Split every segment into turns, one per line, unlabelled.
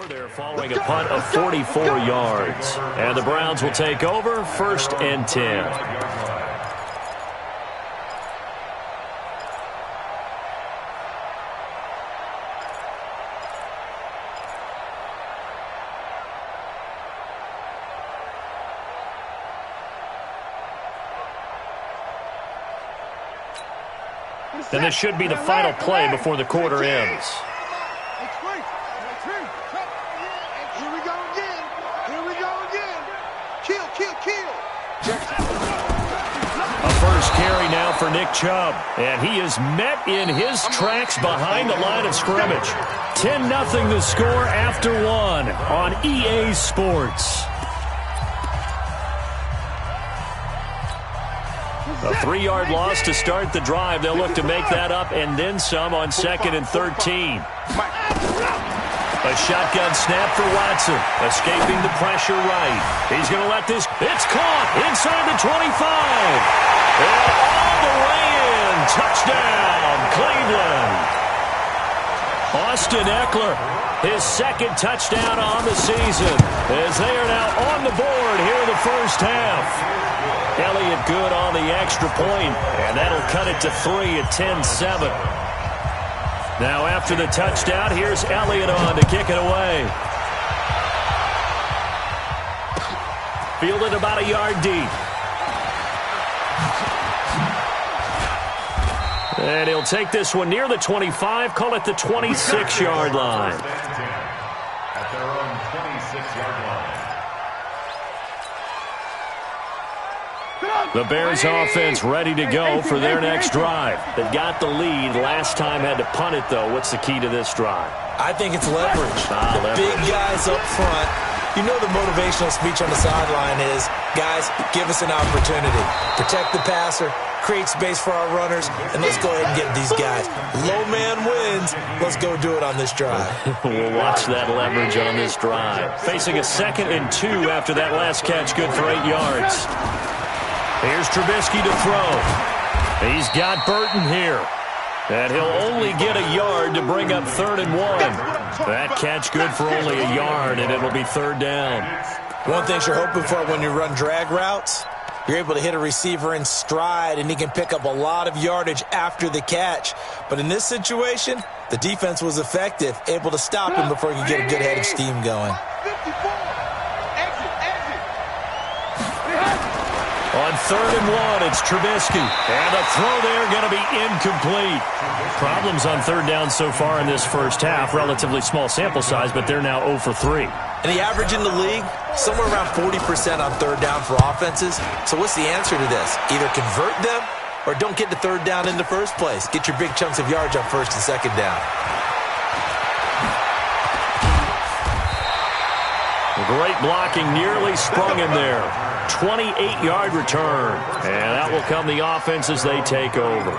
They're following a punt of 44 yards. And the Browns will take over 1st and 10. And this should be the final play before the quarter ends.
Here we go again. Here we go again. Kill, kill, kill.
A first carry now for Nick Chubb. And he is met in his tracks behind the line of scrimmage. 10-0 the score after one on EA Sports. A 3-yard loss to start the drive. They'll look to make that up and then some on 2nd and 13. A shotgun snap for Watson. Escaping the pressure right. He's going to let this. It's caught inside the 25. And all the way in. Touchdown, Cleveland. Austin Eckler, his 2nd touchdown on the season, as they are now on the board here in the first half. Elliott good on the extra point, and that'll cut it to 3 at 10-7. Now after the touchdown, here's Elliott on to kick it away. Fielded about a yard deep. And he'll take this one near the 25, call it the 26-yard line.
At their own 26-yard line.
The Bears offense ready to go for their next drive. They've got the lead. Last time had to punt it, though. What's the key to this drive?
I think it's leverage. The big guys up front. You know the motivational speech on the sideline is, guys, give us an opportunity. Protect the passer, create space for our runners, and let's go ahead and get these guys. Low man wins. Let's go do it on this drive.
We'll watch that leverage on this drive. Facing a 2nd and 2 after that last catch, good for 8 yards. Here's Trubisky to throw. He's got Burton here. And he'll only get a yard to bring up 3rd and 1. That catch good for only a yard, and it'll be 3rd down.
One thing you're hoping for when you run drag routes, you're able to hit a receiver in stride, and he can pick up a lot of yardage after the catch. But in this situation, the defense was effective, able to stop him before he could get a good head of steam going.
On 3rd and 1, it's Trubisky. And the throw there going to be incomplete. Problems on 3rd down so far in this first half. Relatively small sample size, but they're now 0 for 3.
And the average in the league, somewhere around 40% on 3rd down for offenses. So what's the answer to this? Either convert them or don't get to 3rd down in the first place. Get your big chunks of yards on 1st and 2nd down.
Great blocking, nearly sprung him there. 28-yard return. And that will come the offense as they take over.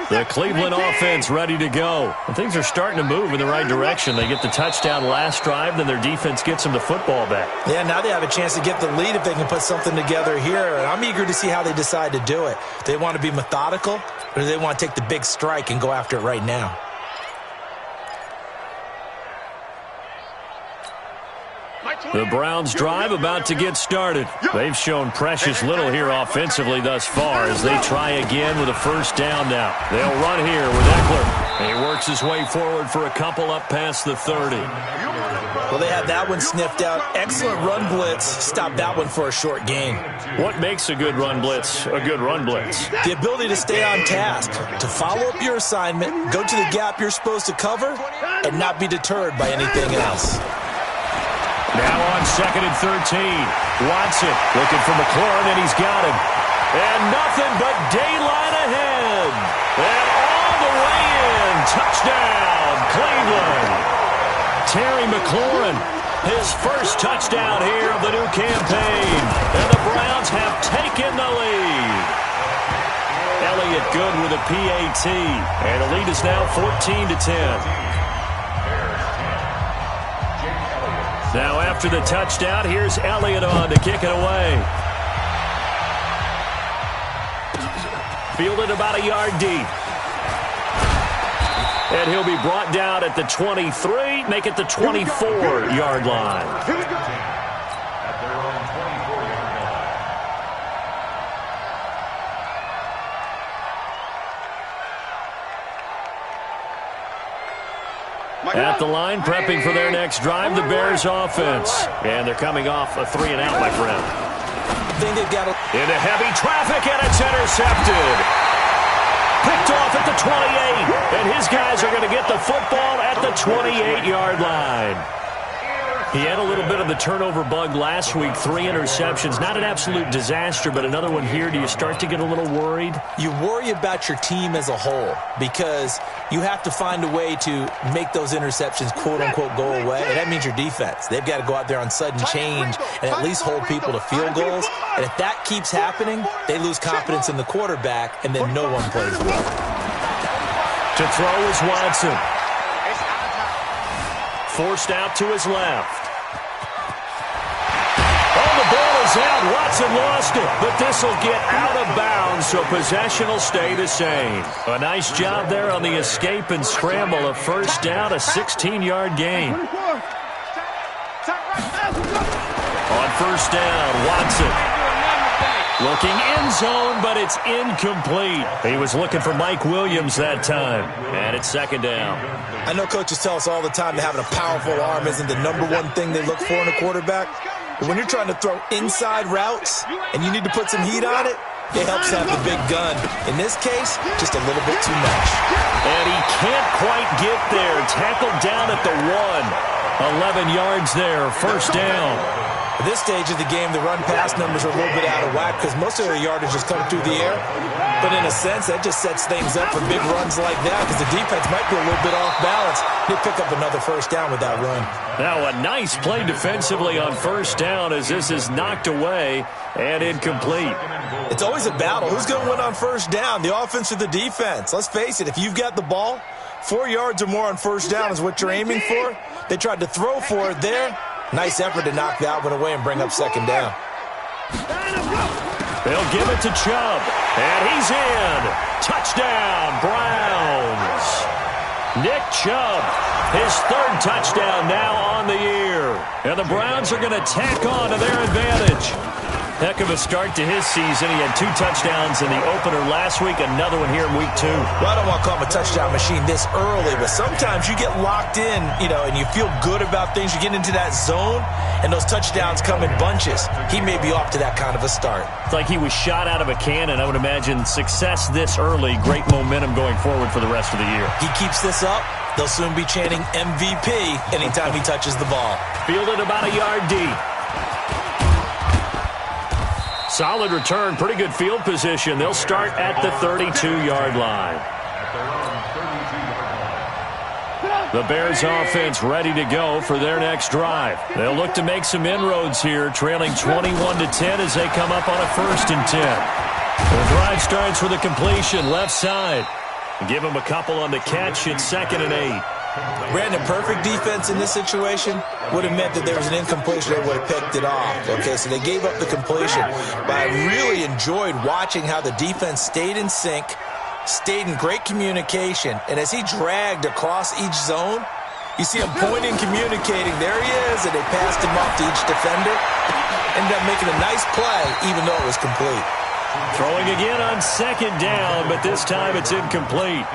The Cleveland offense ready to go. And things are starting to move in the right direction. They get the touchdown last drive, then their defense gets them the football back.
Yeah, now they have a chance to get the lead if they can put something together here. And I'm eager to see how they decide to do it. Do they want to be methodical, or do they want to take the big strike and go after it right now?
The Browns drive about to get started. They've shown precious little here offensively thus far as they try again with a 1st down now. They'll run here with Eckler. He works his way forward for a couple up past the 30.
Well, they had that one sniffed out. Excellent run blitz. Stopped that one for a short gain.
What makes a good run blitz a good run blitz?
The ability to stay on task, to follow up your assignment, go to the gap you're supposed to cover, and not be deterred by anything else.
Now on 2nd and 13. Watson looking for McLaurin, and he's got him. And nothing but daylight ahead. And all the way in. Touchdown, Cleveland. Terry McLaurin, his first touchdown here of the new campaign. And the Browns have taken the lead. Elliott good with a PAT. And the lead is now 14-10. Now after the touchdown, here's Elliott on to kick it away. Fielded about a yard deep. And he'll be brought down at the 23, make it the 24-yard line.
Here we go. At their own 24-yard line.
At the line, prepping for their next drive, the Bears offense. And they're coming off a 3-and-out, my friend.
Into
heavy traffic, and it's intercepted. Picked off at the 28, and his guys are going to get the football at the 28-yard line. He had a little bit of the turnover bug last week, 3 interceptions. Not an absolute disaster, but another one here. Do you start to get a little worried?
You worry about your team as a whole because you have to find a way to make those interceptions, quote-unquote, go away. And that means your defense. They've got to go out there on sudden change and at least hold people to field goals. And if that keeps happening, they lose confidence in the quarterback, and then no one plays well.
To throw is Watson. Forced out to his left. Oh, the ball is out. Watson lost it, but this will get out of bounds, so possession will stay the same. A nice job there on the escape and scramble. A first down, a 16-yard gain. On first down, Watson. Looking end zone, but it's incomplete. He was looking for Mike Williams that time. And it's second down.
I know coaches tell us all the time that having a powerful arm isn't the number one thing they look for in a quarterback. But when you're trying to throw inside routes and you need to put some heat on it, it helps have the big gun. In this case, just a little bit too much.
And he can't quite get there. Tackled down at the 1. 11 yards there, first down.
At this stage of the game, the run-pass numbers are a little bit out of whack because most of their yardage is coming through the air. But in a sense, that just sets things up for big runs like that because the defense might be a little bit off balance. They pick up another first down with that run.
Now a nice play defensively on first down as this is knocked away and incomplete.
It's always a battle. Who's going to win on first down, the offense or the defense? Let's face it, if you've got the ball, 4 yards or more on first down is what you're aiming for. They tried to throw for it there. Nice effort to knock that one away and bring up second down.
They'll give it to Chubb, and he's in. Touchdown, Browns. Nick Chubb, his third touchdown now on the year. And the Browns are going to tack on to their advantage. Heck of a start to his season. He had 2 touchdowns in the opener last week, another one here in week 2.
Well, I don't want to call him a touchdown machine this early, but sometimes you get locked in, and you feel good about things. You get into that zone, and those touchdowns come in bunches. He may be off to that kind of a start.
It's like he was shot out of a cannon. I would imagine success this early, great momentum going forward for the rest of the year.
He keeps this up, they'll soon be chanting MVP anytime he touches the ball.
Fielded about a yard deep. Solid return, pretty good field position. They'll start at the 32-yard line. The Bears offense ready to go for their next drive. They'll look to make some inroads here, trailing 21-10 as they come up on a 1st and 10. The drive starts with a completion left side. Give them a couple on the catch. It's 2nd and 8.
Brandon, perfect defense in this situation would have meant that there was an incompletion. They would have picked it off. Okay, so they gave up the completion. But I really enjoyed watching how the defense stayed in sync, stayed in great communication, and as he dragged across each zone, you see him pointing, communicating. There he is, and they passed him off to each defender. Ended up making a nice play, even though it was complete.
Throwing again on 2nd down, but this time it's incomplete.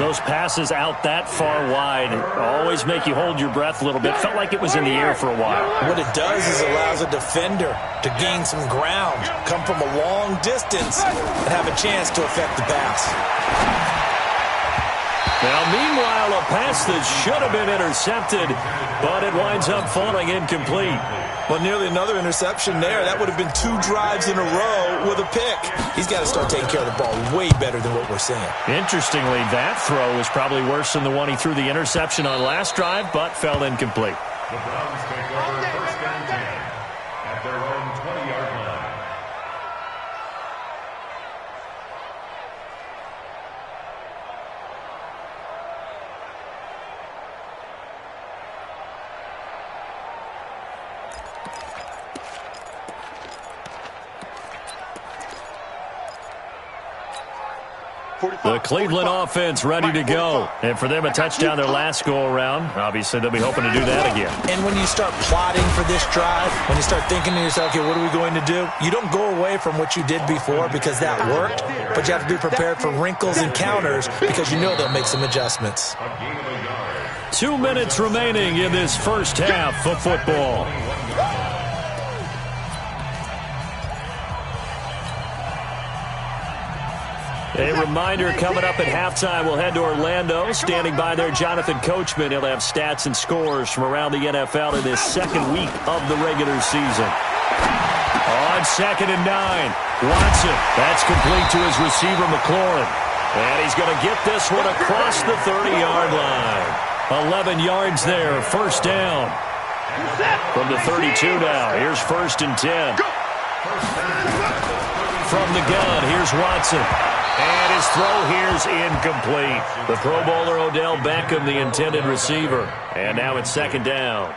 Those passes out that far wide always make you hold your breath a little bit. Felt like it was in the air for a while.
What it does is allows a defender to gain some ground, come from a long distance, and have a chance to affect the pass.
Now, meanwhile, a pass that should have been intercepted, but it winds up falling incomplete.
Well, nearly another interception there. That would have been 2 drives in a row with a pick. He's got to start taking care of the ball way better than what we're seeing.
Interestingly, that throw was probably worse than the one he threw the interception on last drive, but fell incomplete.
The Browns take over 1st and 10 at their own 20-yard line.
The Cleveland offense ready to go. And for them, a touchdown their last go-around. Obviously, they'll be hoping to do that again.
And when you start plotting for this drive, when you start thinking to yourself, okay, what are we going to do? You don't go away from what you did before because that worked, but you have to be prepared for wrinkles and counters because you know they'll make some adjustments.
2 minutes remaining in this first half of football. A reminder coming up at halftime, we'll head to Orlando. Standing by there, Jonathan Coachman. He'll have stats and scores from around the NFL in this second week of the regular season. On 2nd and 9, Watson. That's complete to his receiver, McLaurin. And he's going to get this one across the 30-yard line. 11 yards there, first down. From the 32 now, here's 1st and 10. From the gun, here's Watson. And his throw here's incomplete. The Pro Bowler Odell Beckham, the intended receiver. And now it's 2nd down.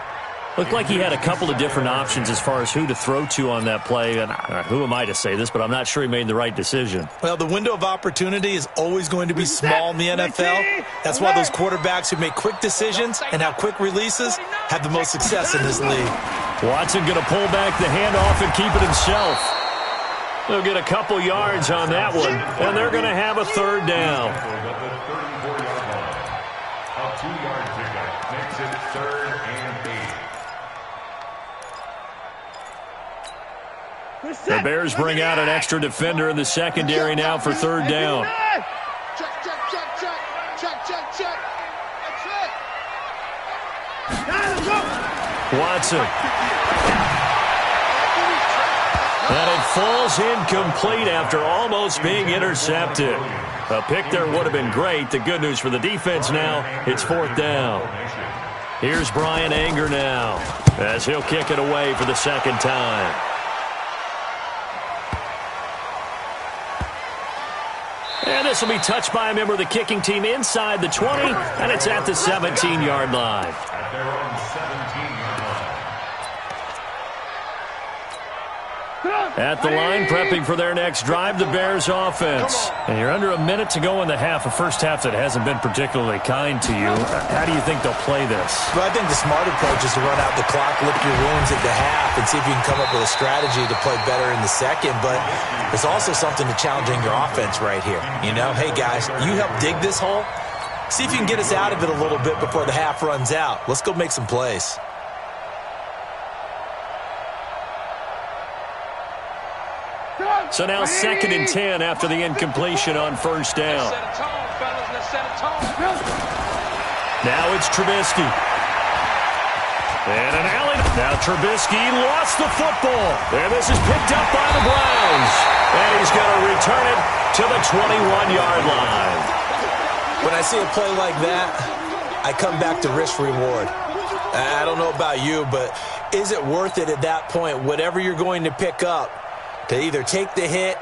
Looked like he had a couple of different options as far as who to throw to on that play. And who am I to say this, but I'm not sure he made the right decision.
Well, the window of opportunity is always going to be small in the NFL. That's why those quarterbacks who make quick decisions and have quick releases have the most success in this league.
Watson going to pull back the handoff and keep it himself. They'll get a couple yards on that one, and they're going to have a 3rd down.
A 2-yard pickup makes it 3rd and 8.
The Bears bring out an extra defender in the secondary now for 3rd down.
Check, check, check, check. Check, check, check. That's it.
Watson. And it falls incomplete after almost being intercepted. A pick there would have been great. The good news for the defense now, it's 4th down. Here's Brian Anger now as he'll kick it away for the 2nd time. And this will be touched by a member of the kicking team inside the 20, and it's at the 17-yard line.
At their own 17-yard line.
At the line, prepping for their next drive, the Bears offense. And you're under a minute to go in the half, a first half that hasn't been particularly kind to you. How do you think they'll play this?
Well, I think the smart approach is to run out the clock, lick your wounds at the half, and see if you can come up with a strategy to play better in the second. But there's also something to challenging your offense right here. You know, hey, guys, you help dig this hole. See if you can get us out of it a little bit before the half runs out. Let's go make some plays.
So now 2nd and 10 after the incompletion on 1st down. Now it's Trubisky. And an alley. Now Trubisky lost the football. And this is picked up by the Browns. And he's going to return it to the 21-yard line.
When I see a play like that, I come back to risk-reward. I don't know about you, but is it worth it at that point, whatever you're going to pick up, to either take the hit,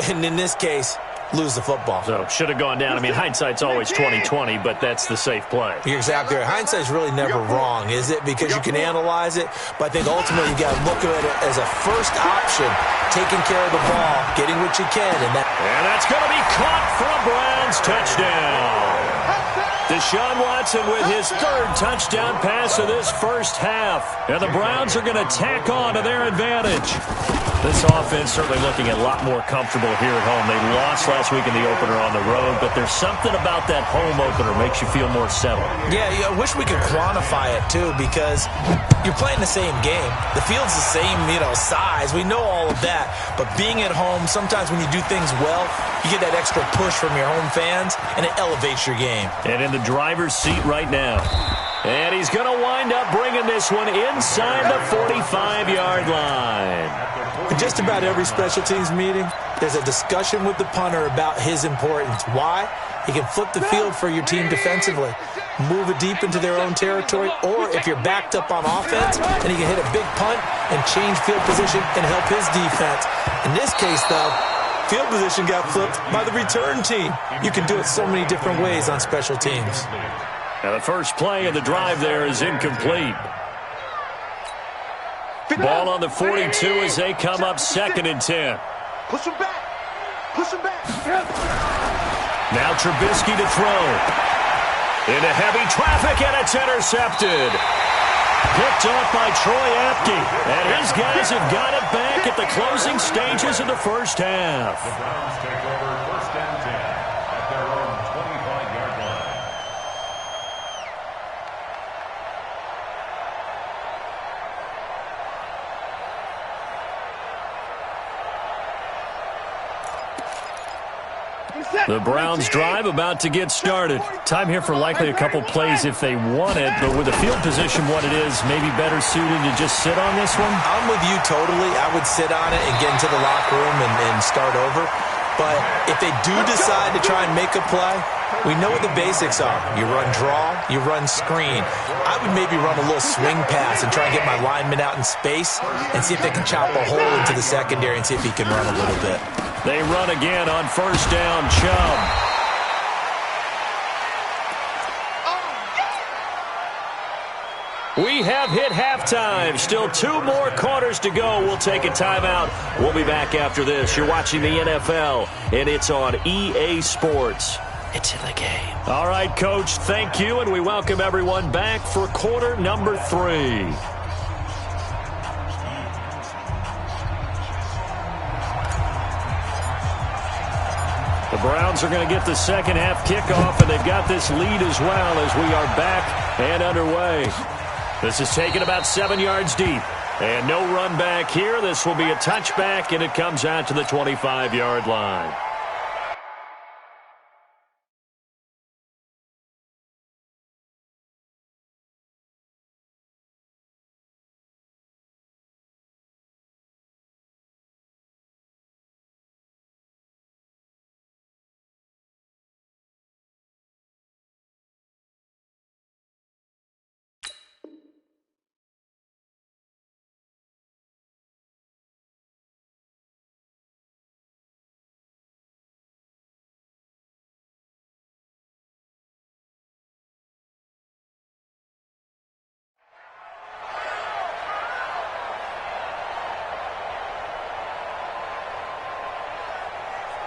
and in this case, lose the football?
So, should have gone down. I mean, hindsight's always 20/20, but that's the safe play.
You're exactly right. Hindsight's really never wrong, is it? Because you can analyze it, but I think ultimately you got to look at it as a first option, taking care of the ball, getting what you can. And
that's going to be caught for a Browns touchdown. Deshaun Watson with his 3rd touchdown pass of this first half. And the Browns are going to tack on to their advantage. This offense certainly looking a lot more comfortable here at home. They lost last week in the opener on the road, but there's something about that home opener makes you feel more settled.
Yeah, I wish we could quantify it, too, because you're playing the same game. The field's the same, size. We know all of that. But being at home, sometimes when you do things well, you get that extra push from your home fans, and it elevates your game.
And in the driver's seat right now. And he's going to wind up bringing this one inside the 45-yard line.
In just about every special teams meeting, there's a discussion with the punter about his importance. Why? He can flip the field for your team defensively, move it deep into their own territory, or if you're backed up on offense, then he can hit a big punt and change field position and help his defense. In this case, though, field position got flipped by the return team. You can do it so many different ways on special teams.
Now the first play of the drive there is incomplete. Ball on the 42 as they come up 2nd and 10.
Push him back. Push him back.
Now Trubisky to throw. Into heavy traffic, and it's intercepted. Picked off by Troy Apke. And his guys have got it back at the closing stages of the first half.
The Browns take over 1st and 10 at their own 25-yard line.
The Browns drive about to get started. Time here for likely a couple plays if they want it, but with the field position what it is, maybe better suited to just sit on this one?
I'm with you totally. I would sit on it and get into the locker room and start over. But if they do decide to try and make a play, we know what the basics are. You run draw, you run screen. I would maybe run a little swing pass and try and get my lineman out in space and see if they can chop a hole into the secondary and see if he can run a little bit.
They run again on 1st down. Chubb. We have hit halftime. Still 2 more quarters to go. We'll take a timeout. We'll be back after this. You're watching the NFL, and it's on EA Sports.
It's in the game.
All right, Coach, thank you, and we welcome everyone back for quarter number 3. The Browns are going to get the second half kickoff, and they've got this lead as well as we are back and underway. This is taken about 7 yards deep. And no run back here. This will be a touchback, and it comes out to the 25-yard line.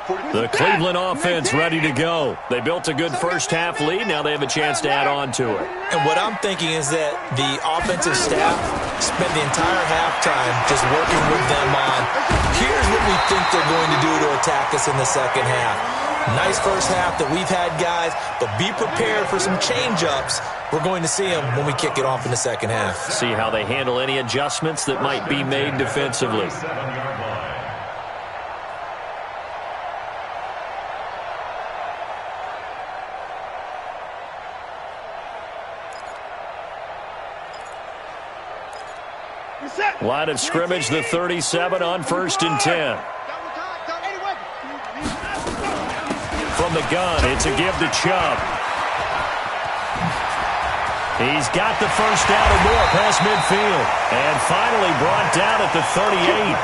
The Cleveland offense ready to go. They built a good first half lead. Now they have a chance to add on to it.
And what I'm thinking is that the offensive staff spent the entire halftime just working with them on, here's what we think they're going to do to attack us in the second half. Nice first half that we've had, guys, but be prepared for some change-ups. We're going to see them when we kick it off in the second half.
See how they handle any adjustments that might be made defensively.
7-yard line.
Line of scrimmage, the 37 on 1st and 10. From the gun, it's a give to Chubb. He's got the first down and more past midfield. And finally brought down at the 38.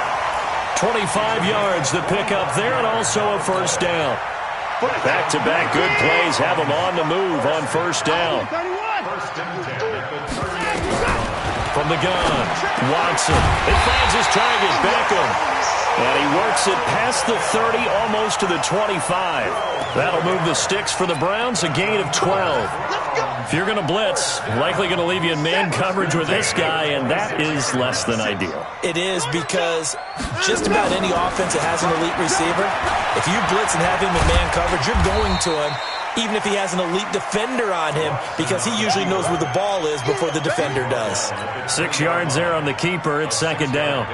25 yards the pickup there, and also a first down. Back-to-back good plays have him on the move on 1st down.
1st and 10 at the 38-yard line.
From the gun, Watson. It finds his target, Beckham. And he works it past the 30, almost to the 25. That'll move the sticks for the Browns, a gain of 12. If you're going to blitz, likely going to leave you in man coverage with this guy, and that is less than ideal.
It is, because just about any offense that has an elite receiver, if you blitz and have him in man coverage, you're going to him, even if he has an elite defender on him, because he usually knows where the ball is before the defender does.
6 yards there on the keeper. It's 2nd down.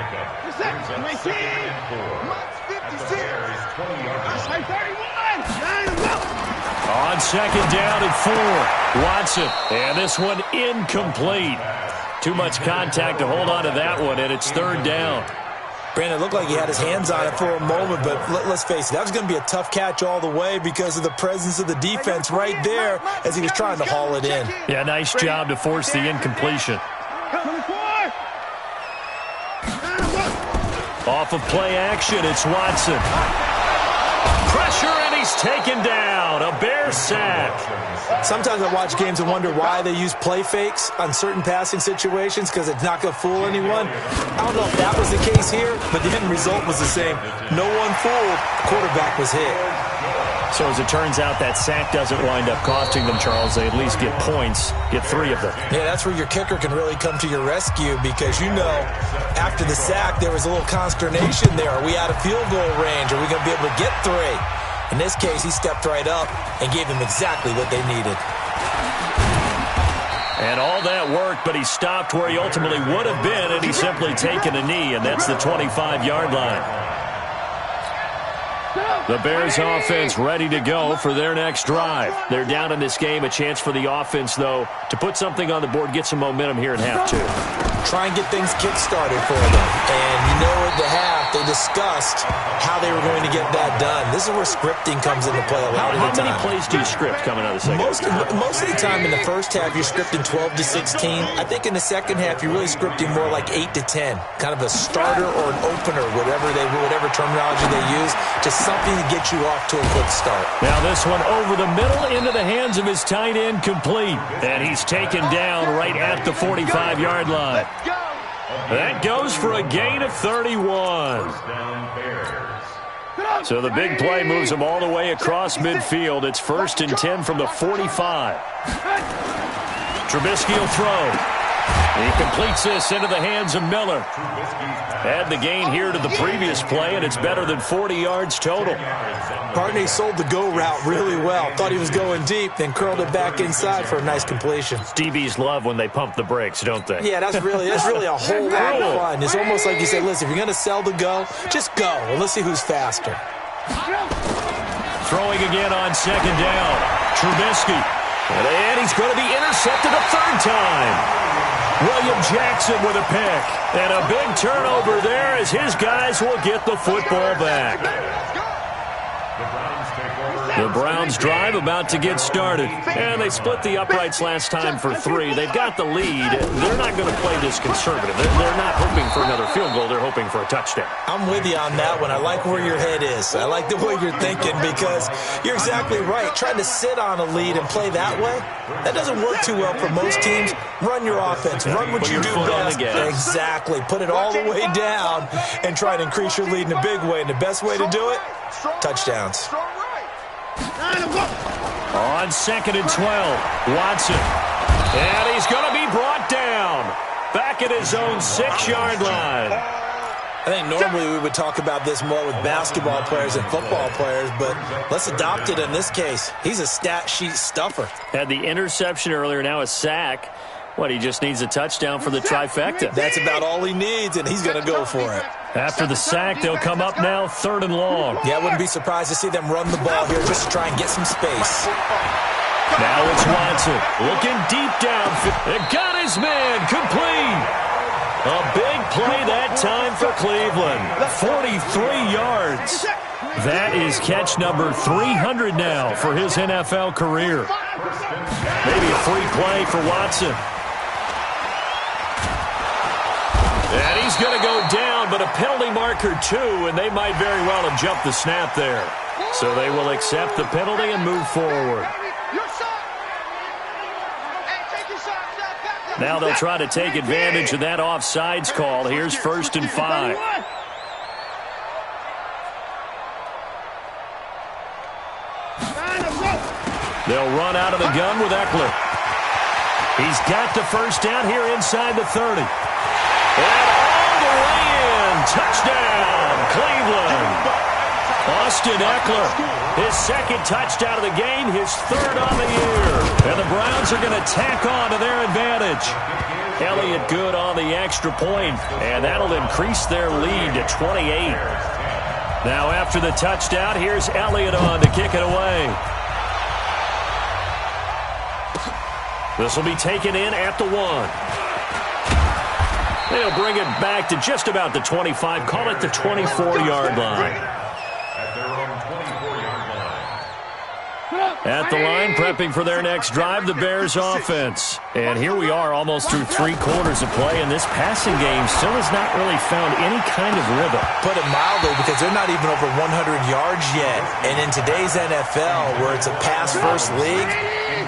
On 2nd down and 4, Watson. And this one incomplete. Too much contact to hold on to that one, and it's 3rd down.
Brandon, it looked like he had his hands on it for a moment, but let's face it, that was going to be a tough catch all the way because of the presence of the defense right there as he was trying to haul it in.
Yeah, nice job to force the incompletion. Off of play action, it's Watson. Pressure, and he's taken down. A Bear sack.
Sometimes I watch games and wonder why they use play fakes on certain passing situations, because it's not going to fool anyone. I don't know if that was the case here, but the end result was the same. No one fooled. The quarterback was hit.
So as it turns out, that sack doesn't wind up costing them, Charles. They at least get points, get 3 of them.
Yeah, that's where your kicker can really come to your rescue because, after the sack, there was a little consternation there. Are we out of field goal range? Are we going to be able to get 3? In this case, he stepped right up and gave them exactly what they needed.
And all that worked, but he stopped where he ultimately would have been, and he's simply taken a knee, and that's the 25-yard line. The Bears offense ready to go for their next drive. They're down in this game. A chance for the offense, though, to put something on the board, get some momentum here in half 2.
Try and get things kick-started for them. And at the half, they discussed how they were going to get that done. This is where scripting comes into play a lot of the time.
How many plays do you script coming out of the second half?
Most of the time in the first half, you're scripting 12 to 16. I think in the second half, you're really scripting more like 8 to 10. Kind of a starter or an opener, whatever terminology they use, just something to get you off to a quick start.
Now this one over the middle into the hands of his tight end, complete. And he's taken down right at the 45-yard line. That goes for a gain of 31. So the big play moves him all the way across midfield. It's 1st and 10 from the 45. Trubisky will throw. He completes this into the hands of Miller. Add the gain here to the previous play, and it's better than 40 yards total.
Partney sold the go route really well. Thought he was going deep, then curled it back inside for a nice completion.
DBs love when they pump the brakes, don't they?
Yeah, that's really a whole lot of fun. It's almost like you say, listen, if you're going to sell the go, just go, and let's see who's faster.
Throwing again on 2nd down. Trubisky. And he's going to be intercepted a 3rd time. William Jackson with a pick. And a big turnover there as his guys will get the football back. The Browns drive about to get started. And they split the uprights last time for 3. They've got the lead. They're not going to play this conservative. They're not hoping for another field goal. They're hoping for a touchdown.
I'm with you on that one. I like where your head is. I like the way you're thinking because you're exactly right. Trying to sit on a lead and play that way, that doesn't work too well for most teams. Run your offense. Run what you do best. Exactly. Put it all the way down and try to increase your lead in a big way. And the best way to do it, touchdowns.
On 2nd and 12, Watson. And he's going to be brought down. Back at his own 6-yard line.
I think normally we would talk about this more with basketball players and football players, but let's adopt it in this case. He's a stat sheet stuffer.
Had the interception earlier, now a sack. He just needs a touchdown for the trifecta.
That's about all he needs, and he's going to go for it.
After the sack, they'll come up now 3rd and long.
Yeah, I wouldn't be surprised to see them run the ball here just to try and get some space.
Now it's Watson looking deep down. It got his man complete. A big play that time for Cleveland. 43 yards. That is catch number 300 now for his NFL career. Maybe a free play for Watson. And he's going to go down, but a penalty marker too, and they might very well have jumped the snap there. So they will accept the penalty and move forward. Now they'll try to take advantage of that offsides call. Here's 1st and 5. They'll run out of the gun with Eckler. He's got the 1st down here inside the 30. And all the way in. Touchdown, Cleveland. Austin Eckler, his 2nd touchdown of the game, his 3rd on the year. And the Browns are going to tack on to their advantage. Elliott good on the extra point, and that'll increase their lead to 28. Now after the touchdown, here's Elliott on to kick it away. This will be taken in at the 1. They'll bring it back to just about the 25, call it the 24-yard line. At the line, prepping for their next drive, the Bears offense. And here we are almost through 3 quarters of play, and this passing game still has not really found any kind of rhythm.
Put it mildly, because they're not even over 100 yards yet. And in today's NFL, where it's a pass-first league,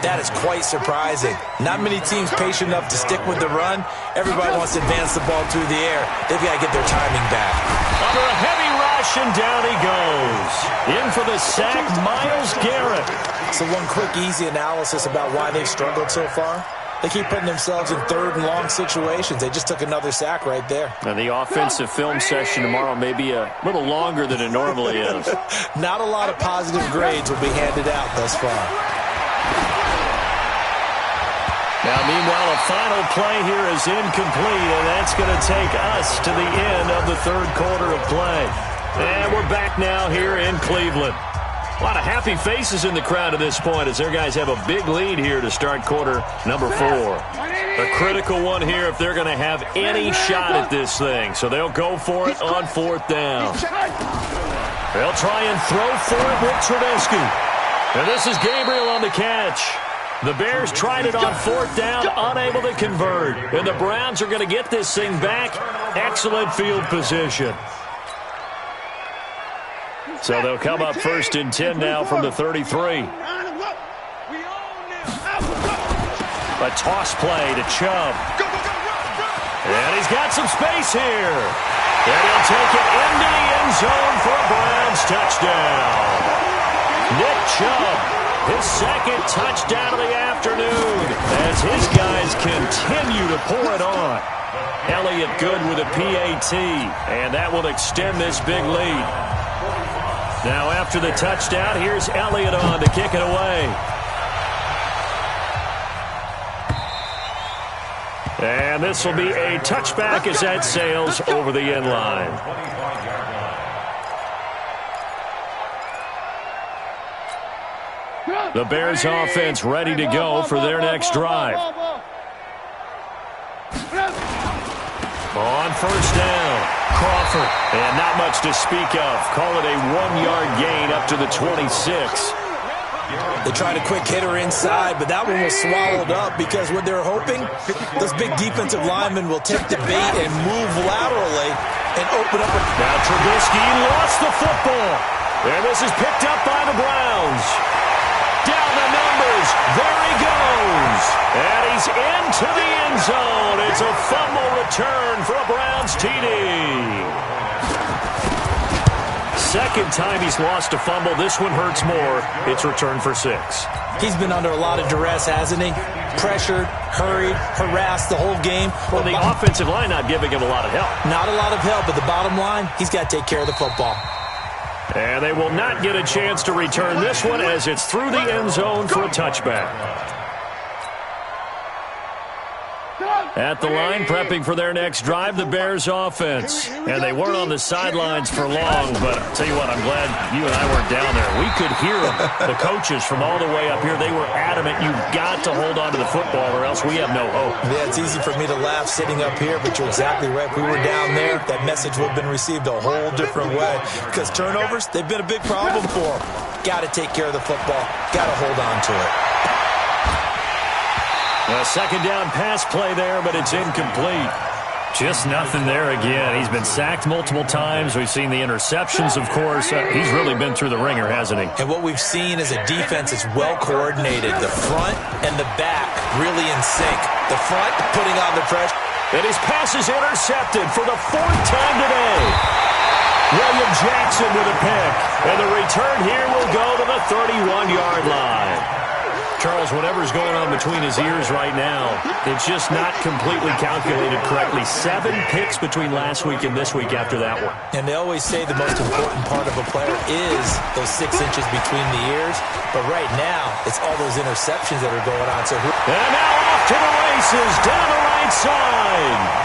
that is quite surprising. Not many teams patient enough to stick with the run. Everybody wants to advance the ball through the air. They've got to get their timing back.
Under a heavy rush, and down he goes. In for the sack, Myles Garrett.
So one quick, easy analysis about why they've struggled so far. They keep putting themselves in third and long situations. They just took another sack right there.
Now the offensive film session tomorrow may be a little longer than it normally is.
Not a lot of positive grades will be handed out thus far.
Now, meanwhile, a final play here is incomplete, and that's going to take us to the end of the third quarter of play. And we're back now here in Cleveland. A lot of happy faces in the crowd at this point as their guys have a big lead here to start quarter number 4. A critical one here if they're going to have any shot at this thing. So they'll go for it on fourth down. They'll try and throw for it with Trubisky. And this is Gabriel on the catch. The Bears tried it on fourth down, unable to convert. And the Browns are going to get this thing back. Excellent field position. So they'll come up first and 10 now from the 33. A toss play to Chubb. And he's got some space here. And he'll take it into the end zone for a Browns touchdown. Nick Chubb, his second touchdown of the afternoon as his guys continue to pour it on. Elliott good with a PAT, and that will extend this big lead. Now after the touchdown, here's Elliott on to kick it away. And this will be a touchback as that sails over the end line. The Bears offense ready to go for their next drive. On first down, Crawford. And not much to speak of. Call it a 1-yard gain up to the 26.
They tried a quick hitter inside, but that one was swallowed up because what they're hoping, those big defensive linemen will take the bait and move laterally and open up.
Now Trubisky lost the football. And this is picked up by the Browns. Down the numbers. There he goes. And he's into the end zone. It's a fumble return for a Browns TD. Second time he's lost a fumble. This one hurts more. It's returned for 6.
He's been under a lot of duress, hasn't he? Pressured, hurried, harassed the whole game.
Well, the offensive line not giving him a lot of help.
Not a lot of help, but the bottom line, he's got to take care of the football.
And they will not get a chance to return this one as it's through the end zone for a touchback. At the line, prepping for their next drive, the Bears offense. And they weren't on the sidelines for long, but I'll tell you what, I'm glad you and I weren't down there. We could hear them, the coaches from all the way up here. They were adamant, you've got to hold on to the football or else we have no hope.
Yeah, it's easy for me to laugh sitting up here, but you're exactly right. If we were down there, that message would have been received a whole different way. Because turnovers, they've been a big problem for them. Got to take care of the football. Got to hold on to it.
A second down pass play there, but it's incomplete. Just nothing there again. He's been sacked multiple times. We've seen the interceptions, of course. He's really been through the ringer, hasn't he?
And what we've seen is a defense that's well coordinated. The front and the back really in sync. The front putting on the pressure.
And his pass is intercepted for the 4th time today. William Jackson with a pick. And the return here will go to the 31-yard line. Charles, whatever's going on between his ears right now, it's just not completely calculated correctly. 7 picks between last week and this week after that one.
And they always say the most important part of a player is those 6 inches between the ears. But right now, it's all those interceptions that are going on. So and
now off to the races, down the right side.